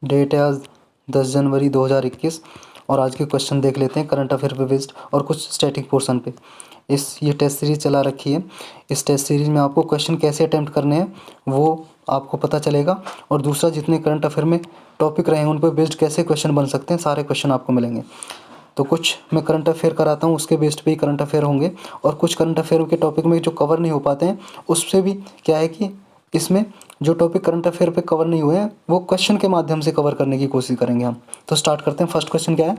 Date है आज 10 जनवरी 2021 और आज के क्वेश्चन देख लेते हैं करंट अफेयर पे बेस्ड और कुछ स्टैटिक पोर्शन पे। ये टेस्ट सीरीज़ चला रखी है। इस टेस्ट सीरीज़ में आपको क्वेश्चन कैसे अटैम्प्ट करने हैं वो आपको पता चलेगा, और दूसरा जितने करंट अफेयर में टॉपिक रहे हैं उन पर बेस्ड कैसे क्वेश्चन बन सकते हैं, सारे क्वेश्चन आपको मिलेंगे। तो कुछ मैं करंट अफेयर कराता हूँ, उसके बेस्ड पे ही करंट अफेयर होंगे, और कुछ करंट अफेयर के टॉपिक में जो कवर नहीं हो पाते हैं उससे भी क्या है कि इसमें जो टॉपिक करंट अफेयर पे कवर नहीं हुए हैं वो क्वेश्चन के माध्यम से कवर करने की कोशिश करेंगे हम। तो स्टार्ट करते हैं। फर्स्ट क्वेश्चन क्या है?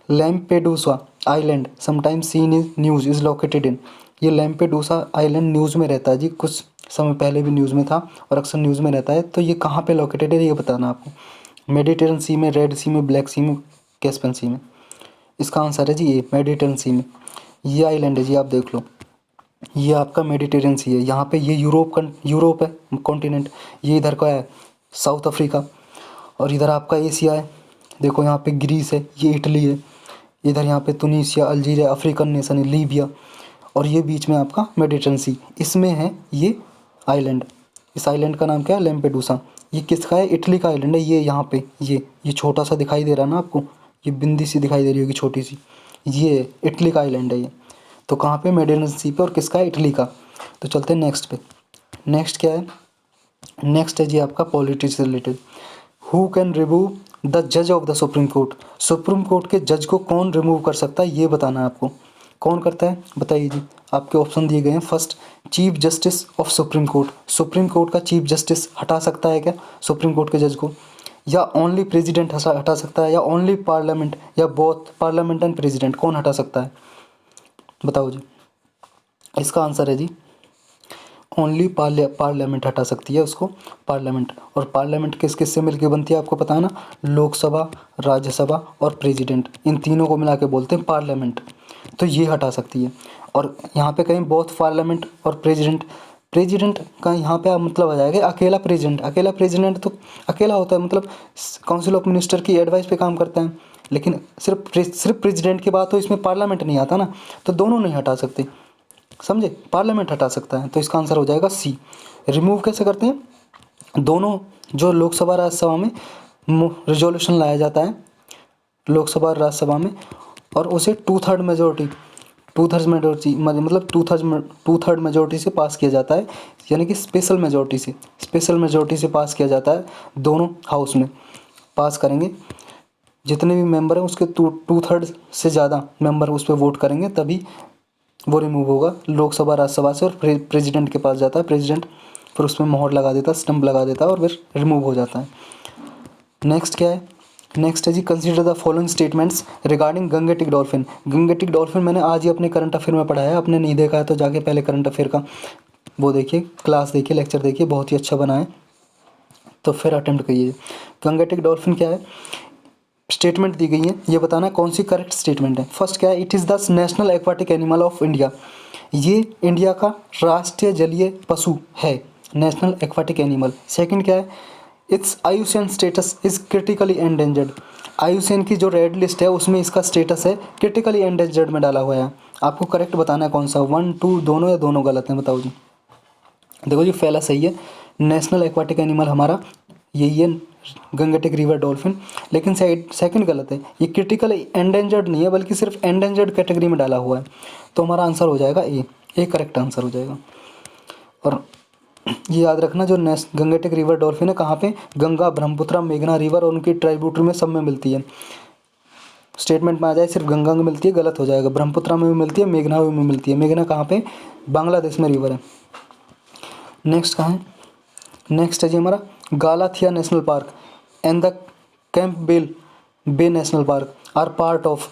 Lampedusa island sometime seen in news is located in. ये लैम्पेडूसा आइलैंड न्यूज़ में रहता है जी, कुछ समय पहले भी न्यूज़ में था और अक्सर न्यूज़ में रहता है। तो ये कहाँ पे लोकेटेड है ये बताना आपको। मेडिटेरियन सी में, रेड सी में, ब्लैक सी में, कैस्पियन सी में। इसका आंसर है जी ये मेडिटेरियन सी में। ये आइलैंड है जी, आप देख लो, ये आपका मेडिटेरियन सी है। यहाँ पे ये यूरोप है कॉन्टिनेंट, ये इधर का है साउथ अफ्रीका, और इधर आपका एशिया है। देखो यहाँ पे ग्रीस है, ये इटली है, इधर यहाँ पे तुनीसिया, अल्जीरिया, अफ्रीकन नेशन है, लीबिया, और ये बीच में आपका मेडिटेरियन सी, इसमें है ये आइलैंड। इस आइलैंड का नाम क्या है? लैम्पेडूसा। ये किसका है? इटली का आइलैंड है। ये यहाँ पे ये छोटा सा दिखाई दे रहा है ना आपको, ये बिंदी सी दिखाई दे रही होगी छोटी सी, ये इटली का आइलैंड है ये। तो कहाँ पे? मेडिटेरियन सी पे, और किसका है? इटली का। तो चलते हैं नेक्स्ट पे। नेक्स्ट क्या है? नेक्स्ट है जी आपका पॉलिटिक्स से related. Who can remove the जज of the supreme court. Supreme court के जज को कौन रिमूव कर सकता है ये बताना है आपको। कौन करता है बताइए जी। आपके ऑप्शन दिए गए हैं। First, chief justice of supreme court. Supreme court का चीफ जस्टिस हटा सकता है क्या सुप्रीम कोर्ट के जज को? या ओनली प्रेसिडेंट हटा सकता है, या ओनली पार्लियामेंट, या बोथ पार्लियामेंट एंड प्रेसिडेंट, कौन हटा सकता है बताओ जी। इसका आंसर है जी ओनली पार्लियामेंट हटा सकती है उसको, पार्लियामेंट। और पार्लियामेंट किस किस से मिलकर बनती है आपको पता है ना? लोकसभा, राज्यसभा और प्रेसिडेंट, इन तीनों को मिला के बोलते हैं पार्लियामेंट। तो ये हटा सकती है। और यहाँ पे कहीं बोथ पार्लियामेंट और प्रेसिडेंट, प्रेसिडेंट का यहाँ पे मतलब आ जाएगा अकेला प्रेसिडेंट। अकेला प्रेसिडेंट तो अकेला होता है, मतलब काउंसिल ऑफ मिनिस्टर की एडवाइस पे काम करता है। लेकिन सिर्फ प्रेसिडेंट की बात हो, इसमें पार्लियामेंट नहीं आता ना, तो दोनों नहीं हटा सकते, समझे? पार्लियामेंट हटा सकता है। तो इसका आंसर हो जाएगा सी। रिमूव कैसे करते हैं? दोनों, जो लोकसभा राज्यसभा में रिजोल्यूशन लाया जाता है, लोकसभा और राज्यसभा में, और उसे टू थर्ड मेजोरिटी मतलब टू थर्ड मेजोरिटी से पास किया जाता है, यानी कि स्पेशल मेजोरिटी से पास किया जाता है। दोनों हाउस में पास करेंगे, जितने भी मेंबर हैं उसके टू थर्ड से ज़्यादा मेंबर उस पर वोट करेंगे, तभी वो रिमूव होगा लोकसभा राज्यसभा से, और प्रेसिडेंट के पास जाता है। प्रेसिडेंट फिर उसमें मोहर लगा देता है, स्टंप लगा देता है, और फिर रिमूव हो जाता है। नेक्स्ट क्या है? नेक्स्ट है जी consider the following statements regarding Gangetic dolphin. Gangetic dolphin मैंने आज ही अपने करंट अफेयर में पढ़ाया है, आपने नहीं देखा है तो जाके पहले करंट अफेयर का वो देखिए, क्लास देखिए, लेक्चर देखिए, बहुत ही अच्छा बना है, तो फिर अटेम्प्ट करिए। गंगेटिक डॉल्फिन क्या है? स्टेटमेंट दी गई है, ये बताना है कौन सी करेक्ट स्टेटमेंट है। फर्स्ट क्या है? It is the national aquatic animal of India. ये इंडिया का राष्ट्रीय जलीय पशु है, नेशनल एक्वाटिक एनिमल। सेकंड क्या है? It's IUCN status is critically endangered. IUCN की जो रेड लिस्ट है उसमें इसका स्टेटस है क्रिटिकली एंडेंजर्ड में डाला हुआ है। आपको करेक्ट बताना है कौन सा, 1 2 दोनों या दोनों गलत हैं, बताओ जी। देखो जी, पहला सही है, नेशनल एक्वाटिक एनिमल हमारा यही है गंगेटिक रिवर डॉल्फिन। लेकिन सेकंड गलत है, ये क्रिटिकल एंडेंजर्ड नहीं है बल्कि सिर्फ एंडेंजर्ड कैटेगरी में डाला हुआ है। तो हमारा आंसर हो जाएगा ए करेक्ट आंसर हो जाएगा। और ये याद रखना, जो गंगेटिक रिवर डॉल्फिन है कहाँ पे? गंगा, ब्रह्मपुत्र, मेघना रिवर और उनकी ट्राइब्यूटरी में सब में मिलती है। स्टेटमेंट में आ जाए सिर्फ गंगा में मिलती है, गलत हो जाएगा। ब्रह्मपुत्र में भी मिलती है, मेघना में मिलती है। मेघना कहाँ पे? बांग्लादेश में रिवर है। नेक्स्ट कहाँ है? नेक्स्ट है जी हमारा Galathea national park and the Campbell Bay national park are part of.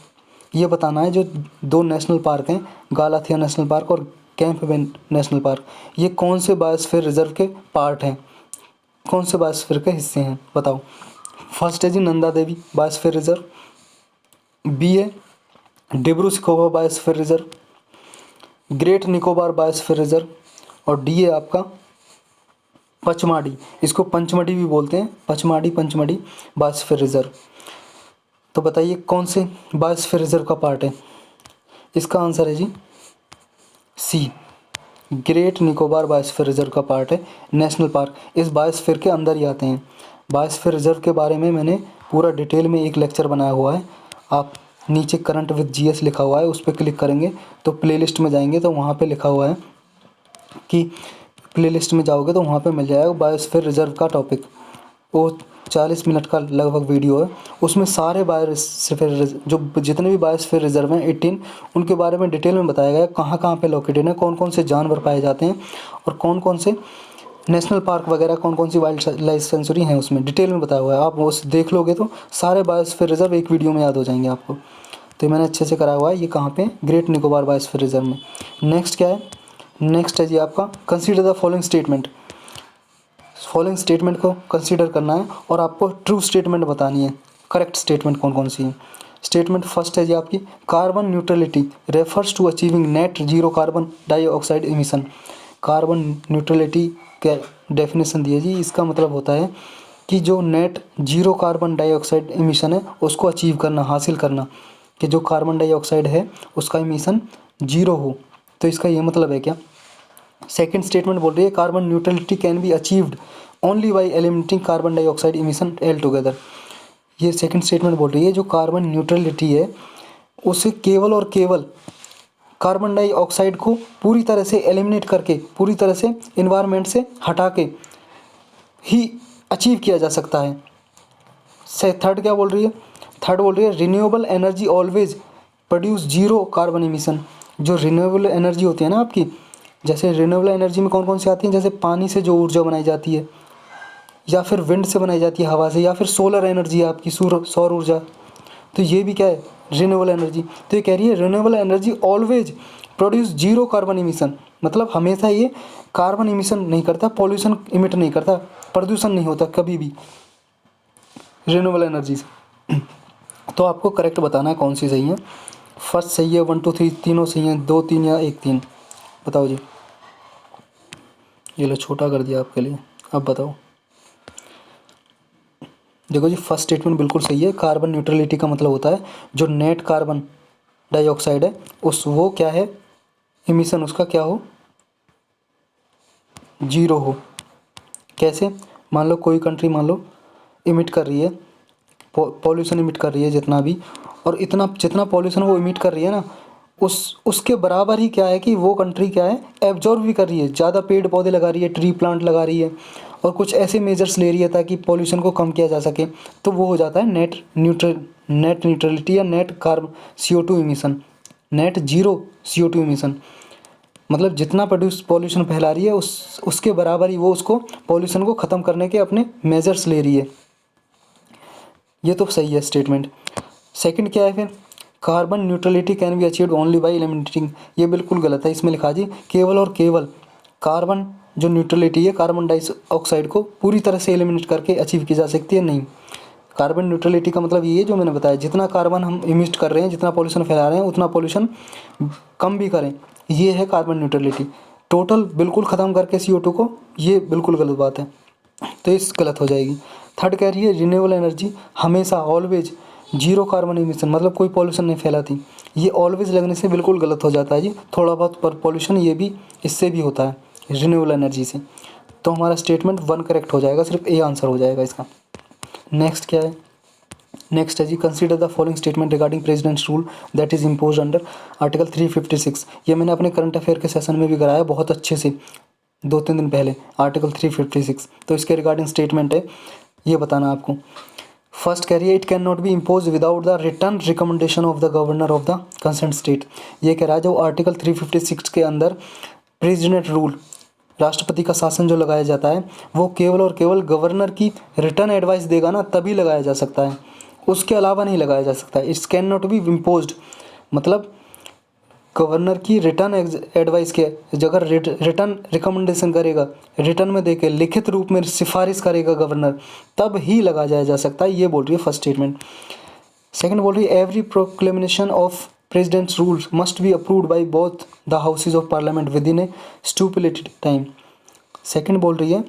ये बताना है जो दो नेशनल पार्क हैं, गालाथिया नेशनल पार्क और कैंपबेल नेशनल पार्क, ये कौन से बायोस्फीयर रिजर्व के पार्ट हैं, कौन से बायोस्फीयर के हिस्से हैं बताओ। फर्स्ट है जी Nanda Devi biosphere reserve, B है Dibru Saikhowa biosphere reserve, great Nicobar biosphere reserve, और डी है आपका पचमाड़ी, इसको पंचमढ़ी भी बोलते हैं, पचमाड़ी बायोस्फीयर रिजर्व। तो बताइए कौन से बायोस्फीयर रिजर्व का पार्ट है? इसका आंसर है जी सी, ग्रेट निकोबार बायोस्फीयर रिजर्व का पार्ट है। नेशनल पार्क इस बायोस्फीयर के अंदर ही आते हैं। बायोस्फीयर रिजर्व के बारे में मैंने पूरा डिटेल में एक लेक्चर बनाया हुआ है। आप नीचे करंट विद जीएस लिखा हुआ है, उस पर क्लिक करेंगे तो प्लेलिस्ट में जाएंगे तो वहाँ पे लिखा हुआ है कि प्लेलिस्ट में जाओगे तो वहाँ पे मिल जाएगा बायोस्फीयर रिजर्व का टॉपिक। वो 40 मिनट का लगभग वीडियो है। उसमें सारे बायोस्फीयर जो जितने भी बायोस्फीयर रिजर्व हैं 18, उनके बारे में डिटेल में बताया गया है, कहाँ कहाँ पे लोकेटेड है, कौन कौन से जानवर पाए जाते हैं और कौन कौन से नेशनल पार्क वगैरह, कौन कौन सी वाइल्ड लाइफ सेंचुरी हैं, उसमें डिटेल में बताया हुआ है। आप वो देख लोगे तो सारे बायोस्फीयर रिजर्व एक वीडियो में याद हो जाएंगे आपको। तो ये मैंने अच्छे से कराया हुआ है। ये कहाँ पे, ग्रेट निकोबार बायोस्फीयर रिजर्व में। नेक्स्ट क्या है, नेक्स्ट है जी आपका consider the following statement. Following statement को कंसीडर करना है और आपको ट्रू स्टेटमेंट बतानी है। करेक्ट स्टेटमेंट कौन कौन सी है। स्टेटमेंट फर्स्ट है जी आपकी, carbon neutrality refers to achieving net zero carbon dioxide emission. Carbon neutrality का डेफिनेशन दिया जी, इसका मतलब होता है कि जो net zero carbon dioxide emission है उसको अचीव करना, हासिल करना, कि जो कार्बन डाइऑक्साइड है उसका इमिशन जीरो हो। तो इसका ये मतलब है क्या। सेकेंड स्टेटमेंट बोल रही है carbon neutrality can be achieved only by eliminating carbon dioxide emission L together. ये सेकेंड स्टेटमेंट बोल रही है जो कार्बन न्यूट्रलिटी है उसे केवल और केवल कार्बन डाइऑक्साइड को पूरी तरह से एलिमिनेट करके, पूरी तरह से इन्वायरमेंट से हटा के ही अचीव किया जा सकता है। से थर्ड क्या बोल रही है, थर्ड बोल रही है renewable energy always produce zero carbon emission. जो रिन्यूएबल एनर्जी होती है ना आपकी, जैसे रिन्यूएबल एनर्जी में कौन कौन सी आती है, जैसे पानी से जो ऊर्जा बनाई जाती है, या फिर विंड से बनाई जाती है हवा से, या फिर सोलर एनर्जी है आपकी सौर ऊर्जा। तो ये भी क्या है, रिन्यूएबल एनर्जी। तो ये कह रही है renewable energy always produce zero carbon emission, मतलब हमेशा ये कार्बन इमिशन नहीं करता, पॉल्यूशन इमिट नहीं करता, प्रदूषण नहीं होता कभी भी रिन्यूएबल एनर्जी से। तो आपको करेक्ट बताना है कौन सी सही है। फर्स्ट सही है, 1 2 3 तीनों सही हैं, 2 3 या 1 3, बताओ जी। ये लो छोटा कर दिया आपके लिए, अब बताओ। देखो जी, फर्स्ट स्टेटमेंट बिल्कुल सही है। कार्बन न्यूट्रलिटी का मतलब होता है जो नेट कार्बन डाइऑक्साइड है उस वो क्या है, इमिशन उसका क्या हो, जीरो हो। कैसे, मान लो कोई कंट्री मान लो इमिट कर रही है, पॉल्यूशन इमिट कर रही है जितना भी, और इतना जितना पॉल्यूशन वो इमिट कर रही है ना, उसके बराबर ही क्या है कि वो कंट्री क्या है, एब्जॉर्ब भी कर रही है, ज़्यादा पेड़ पौधे लगा रही है, ट्री प्लांट लगा रही है, और कुछ ऐसे मेजर्स ले रही है ताकि पॉल्यूशन को कम किया जा सके। तो वो हो जाता है नेट न्यूट्रलिटी या net carb CO2 emission, net zero CO2 emission. मतलब जितना पॉल्यूशन फैला रही है उसके बराबर ही वो उसको पॉल्यूशन को ख़त्म करने के अपने मेजर्स ले रही है। ये तो सही है स्टेटमेंट। सेकंड क्या है फिर, carbon neutrality can be achieved only by eliminating. ये बिल्कुल गलत है। इसमें लिखा जी केवल और केवल कार्बन जो न्यूट्रलिटी है कार्बन डाइऑक्साइड को पूरी तरह से एलिमिनेट करके अचीव की जा सकती है, नहीं। कार्बन न्यूट्रलिटी का मतलब ये जो मैंने बताया, जितना कार्बन हम इमिट कर रहे हैं, जितना पॉल्यूशन फैला रहे हैं, उतना पॉल्यूशन कम भी करें, ये है कार्बन न्यूट्रलिटी। टोटल बिल्कुल ख़त्म करके CO2 को, ये बिल्कुल गलत बात है, तो इस गलत हो जाएगी। थर्ड कह रही है रिन्यूएबल एनर्जी हमेशा ऑलवेज जीरो कार्बन इमिशन, मतलब कोई पॉल्यूशन नहीं फैलाती। ये ऑलवेज लगने से बिल्कुल गलत हो जाता है जी, थोड़ा बहुत पर पॉल्यूशन ये भी इससे भी होता है रिन्यूएबल एनर्जी से। तो हमारा स्टेटमेंट 1 करेक्ट हो जाएगा, सिर्फ ए आंसर हो जाएगा इसका। नेक्स्ट क्या है, नेक्स्ट है जी consider the following statement regarding president's rule that is impose under article 356। ये मैंने अपने करंट अफेयर के सेशन में भी कराया बहुत अच्छे से 2-3 दिन पहले, आर्टिकल 356। तो इसके रिगार्डिंग स्टेटमेंट है, ये बताना आपको। फर्स्ट कह रही है it can not be impose without the return recommendation of the governor of the concern state. ये कह रहा है जो आर्टिकल 356 के अंदर प्रेसिडेंट रूल, राष्ट्रपति का शासन जो लगाया जाता है, वो केवल और केवल गवर्नर की रिटर्न एडवाइस देगा ना तभी लगाया जा सकता है, उसके अलावा नहीं लगाया जा सकता। It's can not be imposed, मतलब गवर्नर की रिटर्न एडवाइस के अगर रिटर्न रिकमेंडेशन करेगा, रिटर्न में देके लिखित रूप में सिफारिश करेगा गवर्नर, तब ही लगाया जा सकता है। ये बोल रही है फर्स्ट स्टेटमेंट। सेकंड बोल रही है every proclamation of president's rules must be approved by both the houses of parliament within a stipulated time. Second बोल रही है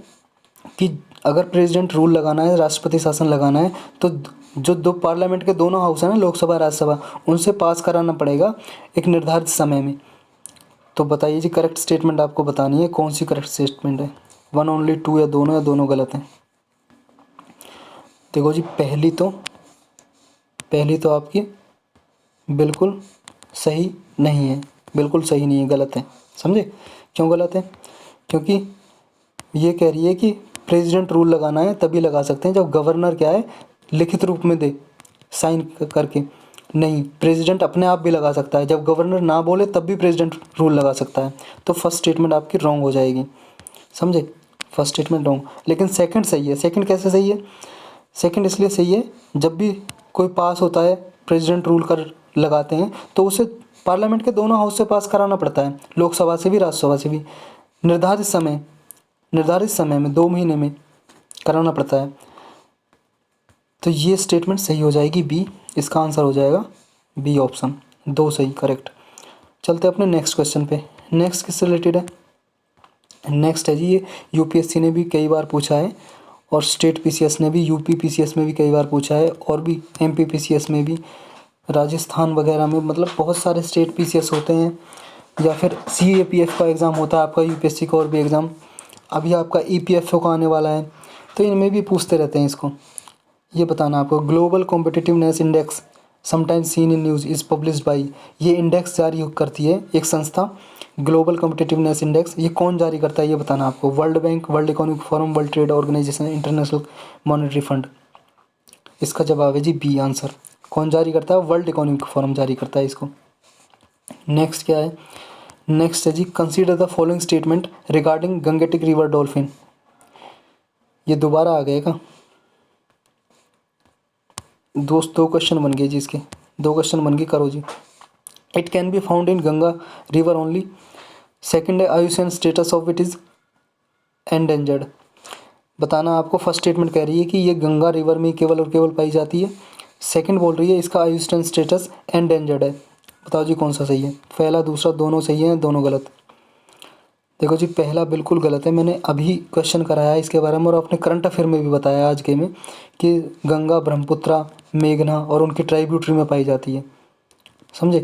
कि अगर प्रेसिडेंट रूल लगाना है, राष्ट्रपति शासन लगाना है, तो जो दो पार्लियामेंट के दोनों हाउस हैं ना, लोकसभा राज्यसभा, उनसे पास कराना पड़ेगा एक निर्धारित समय में। तो बताइए जी करेक्ट स्टेटमेंट आपको बतानी है, कौन सी करेक्ट स्टेटमेंट है, 1 ओनली 2 या दोनों गलत हैं। देखो जी, पहली तो आपकी बिल्कुल सही नहीं है, बिल्कुल सही नहीं है, गलत है। समझे क्यों गलत है? क्योंकि ये कह रही है कि प्रेसिडेंट रूल लगाना है तभी लगा सकते हैं जब गवर्नर क्या है, लिखित रूप में दे, साइन करके। नहीं, प्रेसिडेंट अपने आप भी लगा सकता है, जब गवर्नर ना बोले तब भी प्रेसिडेंट रूल लगा सकता है। तो फर्स्ट स्टेटमेंट आपकी रॉन्ग हो जाएगी। समझे? फर्स्ट स्टेटमेंट रॉन्ग, लेकिन सेकंड सही है। सेकंड कैसे सही है? सेकंड इसलिए सही है, जब भी कोई पास होता है, प्रेसिडेंट रूल कर लगाते हैं, तो उसे पार्लियामेंट के दोनों हाउस से पास कराना पड़ता है, लोकसभा से भी राज्यसभा से भी, निर्धारित समय में 2 महीने में कराना पड़ता है। तो ये स्टेटमेंट सही हो जाएगी बी। इसका आंसर हो जाएगा बी ऑप्शन, 2 सही, करेक्ट। चलते हैं अपने नेक्स्ट क्वेश्चन पे। नेक्स्ट किससे रिलेटेड है? नेक्स्ट है जी, ये यूपीएससी ने भी कई बार पूछा है, और स्टेट पीसीएस ने भी, यूपी पीसीएस में भी कई बार पूछा है, और भी एमपी पीसीएस में भी, राजस्थान वगैरह में, मतलब बहुत सारे स्टेट पीसीएस होते हैं, या फिर सीएपीएफ का एग्ज़ाम होता है आपका, यूपीएससी का और भी एग्ज़ाम। अभी आपका ईपीएफओ का आने वाला है, तो इनमें भी पूछते रहते हैं इसको। ये बताना आपको, global competitiveness index sometimes scene in news is published by, ये इंडेक्स जारी करती है एक संस्था, ग्लोबल कॉम्पिटिटिवनेस इंडेक्स। ये कौन जारी करता है ये बताना आपको, World Bank, World Economic Forum, World Trade Organization, International Monetary Fund. इसका जवाब है जी बी आंसर। कौन जारी करता है? वर्ल्ड इकोनॉमिक फोरम जारी करता है इसको। नेक्स्ट क्या है? नेक्स्ट है जी, consider the following statement regarding Gangetic river dolphin. ये दोबारा आ गए का दोस्त, 2 क्वेश्चन बन गए जी इसके, 2 क्वेश्चन बन गए, करो जी। It can be found in Ganga river only. Second है, IUCN status of it is endangered. बताना आपको, फर्स्ट स्टेटमेंट कह रही है कि ये गंगा रिवर में केवल और केवल पाई जाती है। सेकंड बोल रही है इसका आयुषन स्टेटस एंडेंजर्ड है। बताओ जी कौन सा सही है? पहला दूसरा दोनों सही है, दोनों गलत? देखो जी, पहला बिल्कुल गलत है। मैंने अभी क्वेश्चन कराया है इसके बारे में, और अपने करंट अफेयर में भी बताया आज के में, कि गंगा, ब्रह्मपुत्रा, मेघना और उनकी ट्राइब्यूटरी में पाई जाती है। समझे?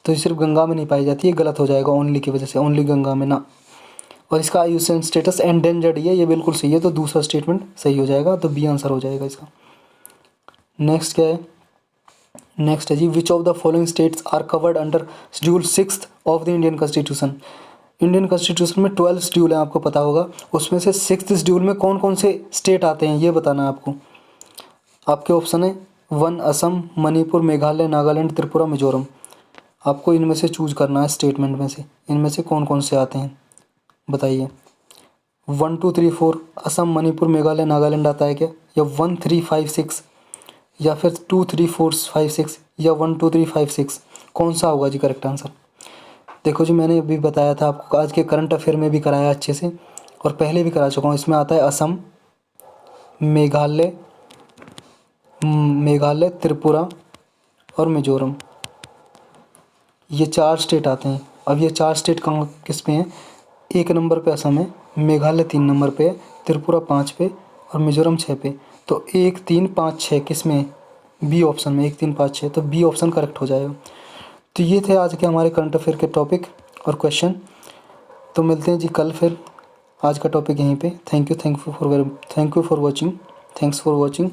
तो ये सिर्फ गंगा में नहीं पाई जाती है, गलत हो जाएगा ओनली की वजह से, ओनली गंगा में ना। और इसका आयुषन स्टेटस एंडेंजर्ड ही है, ये बिल्कुल सही है, तो दूसरा स्टेटमेंट सही हो जाएगा, तो बी आंसर हो जाएगा इसका। नेक्स्ट क्या है? नेक्स्ट है जी, which of the following states are covered under schedule 6 of the Indian constitution. Indian constitution में 12 शेड्यूल है, आपको पता होगा। उसमें से 6th शेड्यूल में कौन कौन से स्टेट आते हैं ये बताना है आपको। आपके ऑप्शन है 1 असम, मणिपुर, मेघालय, नागालैंड, त्रिपुरा, मिजोरम। आपको इनमें से चूज करना है स्टेटमेंट में से, इनमें से कौन कौन से आते हैं बताइए। 1 2 3 4 असम, मणिपुर, मेघालय, नागालैंड आता है क्या? या 1 3 5 6, या फिर 2 3 4 5 6, या 1 2 3 5 6? कौन सा होगा जी करेक्ट आंसर? देखो जी, मैंने अभी बताया था आपको, आज के करंट अफेयर में भी कराया अच्छे से, और पहले भी करा चुका हूँ। इसमें आता है असम, मेघालय, त्रिपुरा और मिजोरम। ये 4 स्टेट आते हैं। अब ये 4 स्टेट कहाँ किस पे हैं? 1 नंबर पे असम है, मेघालय 3 नंबर पे है, त्रिपुरा 5 पे और मिजोरम 6 पे। तो 1 3 5 6 किस में है? बी ऑप्शन में, 1 3 5 6, तो बी ऑप्शन करेक्ट हो जाएगा। तो ये थे आज के हमारे करंट अफेयर के टॉपिक और क्वेश्चन। तो मिलते हैं जी कल फिर। आज का टॉपिक यहीं पे। Thank you for watching. Thanks for watching.